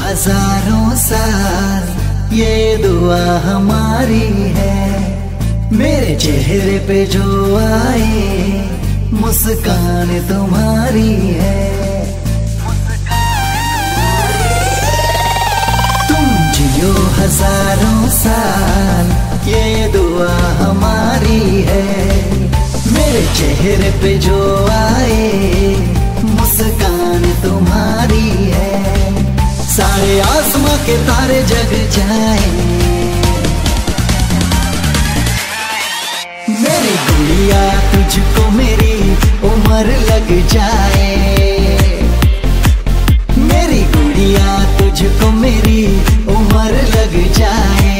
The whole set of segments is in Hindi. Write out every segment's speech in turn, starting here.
हजारों साल ये दुआ हमारी है, मेरे चेहरे पे जो आए मुस्कान तुम्हारी है। तुम जियो हजारों साल ये दुआ हमारी है, मेरे चेहरे पे जो आए मुस्कान तुम्हारी है। सारे आसमां के तारे जग जाए, मेरी गुड़िया तुझको मेरी उम्र लग जाए, मेरी गुड़िया तुझको मेरी उम्र लग जाए।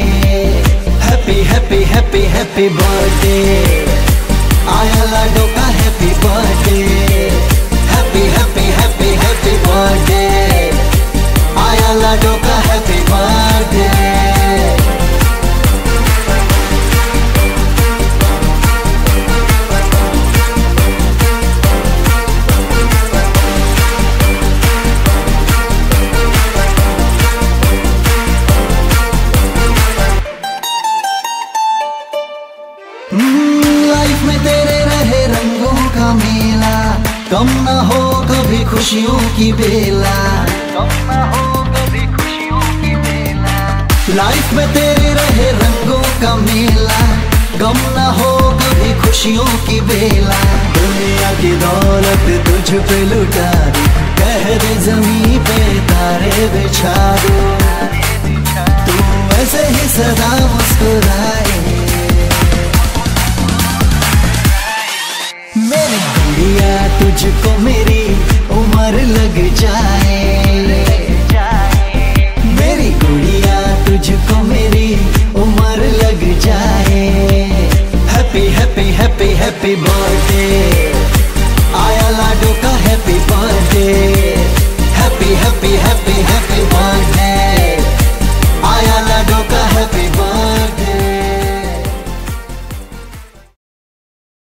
Happy happy happy happy birthday आया लाडो का happy birthday, happy happy happy happy birthday आया लाडो का हैप्पी बर्थडे। लाइफ में तेरे रहे रंगों का मेला, कम ना हो कभी खुशियों की बेला, कम ना हो कभी खुशियों की बेला। लाइफ में तेरे रहे रंगों का मेला, गम ना हो कभी खुशियों की बेला। दुनिया की दौलत तुझ पे लुटा दूं, कह दे ज़मीं पे तारे बिछा दूं, तू ऐसे ही सदा मुस्कुराए। मेरी गुड़िया तुझको मेरी उम्र लग जाए, मेरी गुड़िया तुझको मेरी उम्र लग जाए। Happy happy happy happy birthday.